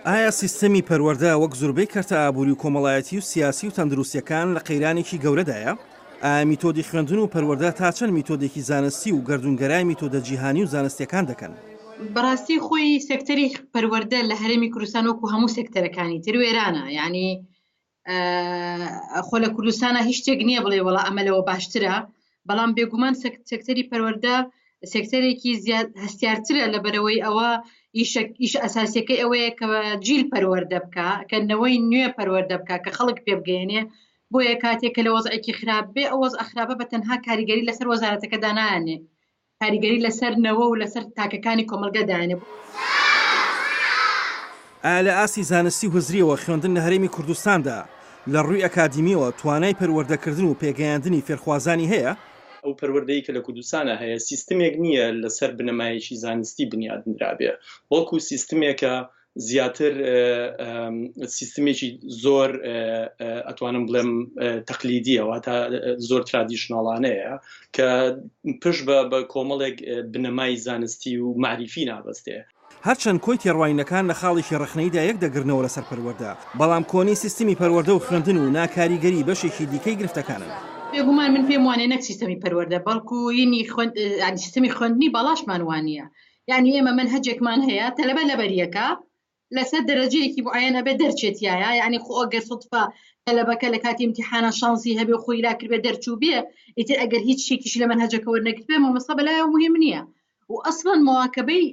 ئایا سیستمی پەروەردە وەک زۆربەی کەرتە ئابووری و کۆمەڵایەتی و سیاسی و تەندروستیەکان لە قەیرانێکی گەورەدایە؟ ئایا میتۆدی خوێندن و پەروەردە تا چەند میتۆدێکی زانستی و گەردونگەرای میتۆدە جیهانی و زانستیەکان دەکەن؟ بەڕاستی خۆی سێکتەری پەروەردە لە هەرێمی کوردستان وەکو هەموو سێکتەرەکانی تر وێرانە، یعنی خۆ لە کوردستانە هیچ شتێک نییە بڵێ وەڵا ئەمەلەوە باشترە، بەڵام بێگومان سێکتەری پەروەردە سێکتەرێکی هەستیارترە لەبەرەوەی ئەوە ئیش ئەساسیەکەی ئەوەیە کە جیل پەروەردە بکە، کەنەوەی نوێ پەروەردە بکە کە خەڵک پێ بگەێنێ، بۆیە کاتێک کە لە وەزعێکی خراپ بێ ئەو وەزع خراپە بە تەنها کاریگەری لەسەر وەزارەتەکەدا نایانێ، کاریگەری لەسەر نەوە و لەسەر تاکەکانی کۆمەلگەدایانێ. ئایا لە ئاسی زانستی و هزریەوە خوێندن لە هەرێمی کوردستاندا لە ڕووی ئەکادیمیەوە توانای پەروەردەکردن و پێگەیاندنی فێرخوازانی هەیە؟ ئەو پەروەردەی کە لە کوردستانە هەیە سیستمێک نییە لەسەر بنەمایەکی زانستی بنیادنرابێ، وەکو سیستمێکە زیاتر سیستمێکی زۆر ئەتوانم بڵێم تەقلیدیەوە تا زۆر ترادیشناڵانەیە کە پشت بە کۆمەڵێک بنەمای زانستی و معریفی نابەستێ. هەرچەند کۆی تێڕوانینەکان لە خاڵێکی ڕەخنەیدا یەک دەگرنەوە لەسەر پەروەردە، بەڵام کۆنی سیستمی پەروەردە و خوێندن و ناکاریگەری بەشێکی دیکەی گرفتەکانن. بێگومان من پێم وانێ نەک سیستمی پەروەردە بەڵکو ینی سیستمی خوێندنی باڵاشمان وانە، یعنی ئێمە منهەجێکمان هەیە تەلەبە لەبەریەکە لەسەر دەرەجەیەکی معەنە بێ دەرچێتیایە، یعنی خۆ ئەگەر سوتفە تەلەبەکە لە کاتی ئیمتیحانە شانسی هەبێ خۆی لا کردبێ دەرچوو بێ، ئیتر ئەگەر هیچ شتێکیش لە منهەجەکە وەرنەگرت بێ مامۆستا بەلایەوە مهم نییە و ئەسڵەن مواکەبەی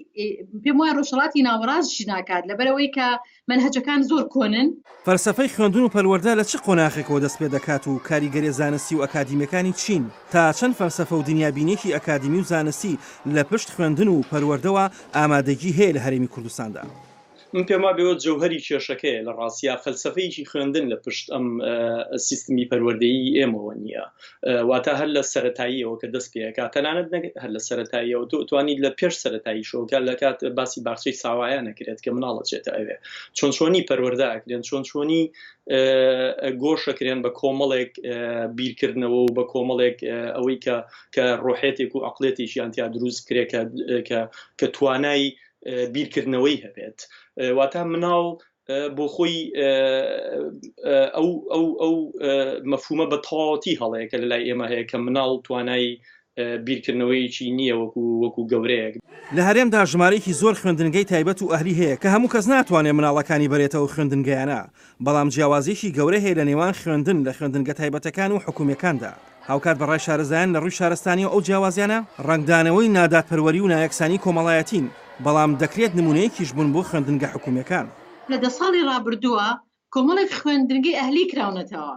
پێم وایە ڕۆژهەڵاتی ناوەڕاستیش ناکات لەبەرەوەی کە منهەجەکان زۆر کۆنن. فەلسەفەی خوێندن و پەروەردە لە چ قۆناغێکەوە دەست پێ دەکات و کاریگەری زانستی و ئەکادیمیەکانی چین تا چەند فەلسەفە و دنیابینێکی ئەکادیمی و زانستی لە پشت خوێندن و پەروەردەوە ئامادەگی هەیە لە هەرێمی کوردستاندا؟ من پێم وایە بەوە جەوهەری کێشەکەیە لە ڕاستیە فەلسەفەیەکی خوێندن لە پشت ئەم سیستمی پەروەردەیی ئێمەوە نییە، واتە هەر لە سەرەتاییەوە کە دەست پێەکە تەنانەت هەر لە سەرەتاییەوە توانیت لە پێش سەرەتاییشەوە لە کات باسی باخچەی ساوایە نەکرێت کە مناڵەچێتە ئەوێ چۆنی پەروەردە ئەکرێن، چۆنی گۆشەکرێن بە کۆمەڵێک بیرکردنەوە و بە کۆمەڵێک ئەوەی کە ڕۆحێتێک و عەقڵێتێکیان تیا دروست کرێت کە توانای بیرکردنەوەی هەبێت، واتە مناڵ بۆ خۆی ئەو مەفهومە بە تەواوەتی هەڵەیە کە لەلای ئێمە هەیە کە مناڵ توانای بیرکردنەوەیکی نییە وەکو گەورەیەک. لە هەرێمدا ژمارەیەکی زۆر خوێندنگەی تایبەت و ئەهلی هەیە کە هەموو کەس ناتوانێت مناڵەکانی بەرێتەوە خوێندنگەیانە، بەڵام جیاوازیەکی گەورە هەیە لە نێوان خوێندن لە خوێندنگە تایبەتەکان و حکوومیەکاندا. هاوکات بەڕای شارەزایان لە ڕووی شارستانی و ئەو جیاوازیانە ڕنگدانەوەی نادادپەروەری و نایەکسانی کۆمەڵایەتین، بەڵام دەکرێت نمونەیەکیش بوون بۆ خوێندنگە حکوومیەکان. لە 10 ساڵی ڕابردووە کۆمەڵێک خوێندنگەی ئەهلی کراونەتەوە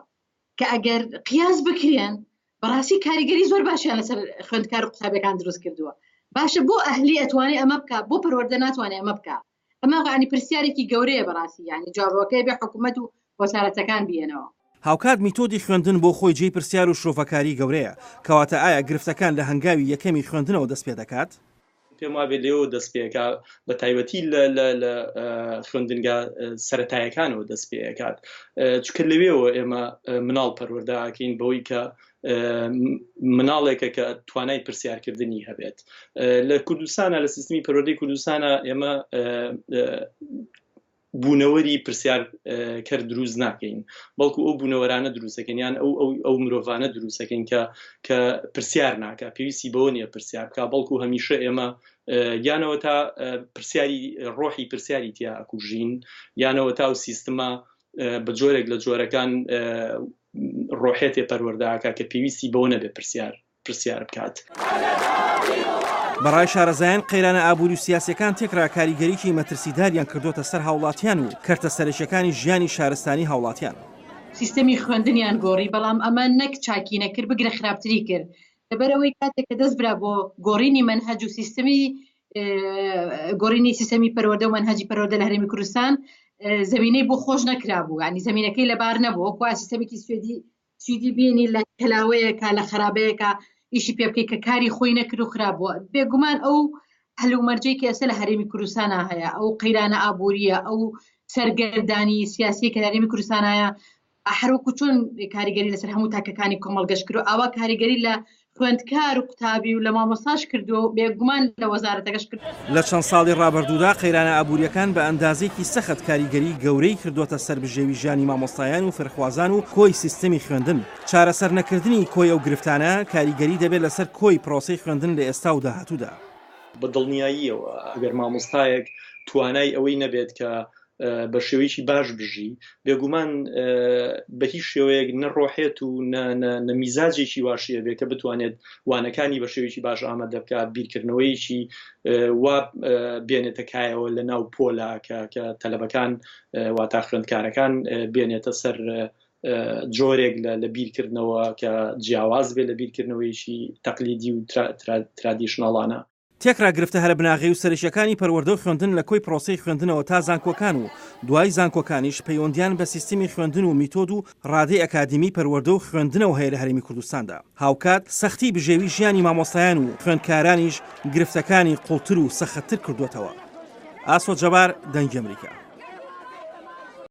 کە ئەگەر قیاس بکرێن بەڕاستی کاریگەری زۆر باشیان لەسەر خوێندکار و قوتابیەکان دروست کردووە. باشە بۆ ئەهلی ئەتوانێت ئەمە بکە، بۆ پەروەردە ناتوانێت ئەمە بکە. ئەمە عنی پرسیارێکی گەورەیە بەڕاستی، یعنی جوابەکەی بێ حکوومەت و وەزارەتەکان بێنەوە. هاوکات میتۆدی خوێندن بۆ خۆی جێی پرسیار و شرۆڤەکاری گەورەیە، کەواتە ئایا گرفتەکان لە هەنگاوی یەکەمی خوێندنەوە دەست پێ دەکات؟ پێم وابێت لێەوە دەست پێکات بە تایبەتی لە خوێندنگە سەرەتاییەکانەوە دەست پێکات، چکە لەوێەوە ئێمە مناڵ پەروەردەکەین بەوەی کە مناڵێکە کە توانای پرسیارکردنی هەبێت. لە کوردستانە لە سیستمی پەروەردەی کوردستانە ئێمە بوونەوەری پرسیارکەر دروست ناکەین، بەڵکو ئەو بوونەوەرانە دروستەکەین یان ئەو مرۆڤانە دروستەکەین کە پرسیار ناکە، پێویستی بەوە نییە پرسیار بکە، بەڵکو هەمیشە ئێمە یانەوە تا پرسیاری ڕۆحی پرسیاری تیا ئەکوژین، یانەوە تا و سیستمە بە جۆرێک لە جۆرەکان ڕۆحێتێ پەروەردەکە کە پێویستی بەوە نەبێ پرسیار بکات. بەڕای شارەزایان قەیرانە ئابووری و سیاسیەکان تێکرا کاریگەریکی مەترسیداریان کردوتە سەر هاوڵاتیان و کەرتە سەرەکیەکانی ژیانی شارستانی هاوڵاتیان. سیستمی خوێندنیان گۆڕی، بەڵام ئەمە نەک چاکینە کرد بگرە خراپتری کرد، لەبەرەوەی کاتێک کە دەست برا بۆ گۆڕینی منهەج و گۆڕینی سیستمی پەروەردە و منهەجی پەروەردە لە هەرێمی کوردستان زمینەی بۆ خۆش نەکرابوو، ینی زمینەکەی لەبار نەبوو، وەکو سیستمێکی سوێدی بینی لە کەلاوەیەکە لە خراپەیەکە ئیشی پێ بکەی کە کاری خۆی نەکرد و خراپبووە. بێگومان ئەو هەلومەرجەیەکی ئێستا لە هەرێمی کوردستانە هەیە، ئەو قەیرانە ئابووریە، ئەو سەرگەردانی سیاسی کە لە هەرێمی کوردستانایە هەروەکو چۆن کاریگەری لەسەر هەموو تاکەکانی کۆمەڵگەشت کرد و ئاوا کاریگەری لە خوێندکار و قوتابی و لە مامۆستاش کردو بێگومان لە وەزارەتەکەش کرد. لە چەند ساڵی ڕابردوودا قەیرانە ئابوووریەکان بە ئەندازێکی سەخت کاریگەری گەورەی کردوتە سەر بژێوی ژیانی مامۆستایان و فێرخوازان و کۆی سیستمی خوێندن. چارەسەر نەکردنی کۆی ئەو گرفتانە کاریگەری دەبێت لەسەر کۆی پرۆسەی خوێندن لە ئێستا و داهاتوودا. بە دڵنیاییەوە ئەگەر مامۆستایەک توانای ئەوەی نەبێت کە بە شێوەیەکی باش بژی بێگومان بە هیچ شێوەیەک نەڕۆحێت و نەمیزاجێکی واشیە بێت کە بتوانێت وانەکانی بە شێوەیەکی باش ئامادە بکات بیرکردنەوەیکی وا بێنێتەکایەوە لە ناو پۆلا کە تەلەبەکان واتا خوێندکارەکان بێنێتە سەر جۆرێک لە بیرکردنەوە کە جیاواز بێت لە بیرکردنەوەیکی تەقلیدی و ترادیشناڵانە. تێکرا گرفتە هەرە بناغی و سەرشیەکانی پەروەردە و خوێندن لە کۆی پرۆسەی خوێندنەوە تا زانکۆکان و دوای زانکۆکانیش پەیوەندیان بە سیستمی خوێندن و میتۆد و ڕادەی ئاکادیمی پەروەردە و خوێندنەوە هەیە لە هەرێمی کوردستاندا. هاوکات سەختی بژێوی ژیانی مامۆستایان و خوێندکارانیش گرفتەکانی قوڵتر و سەختتر کردوێتەوە. ئاسۆ جەبار، دەنگی ئەمریکا.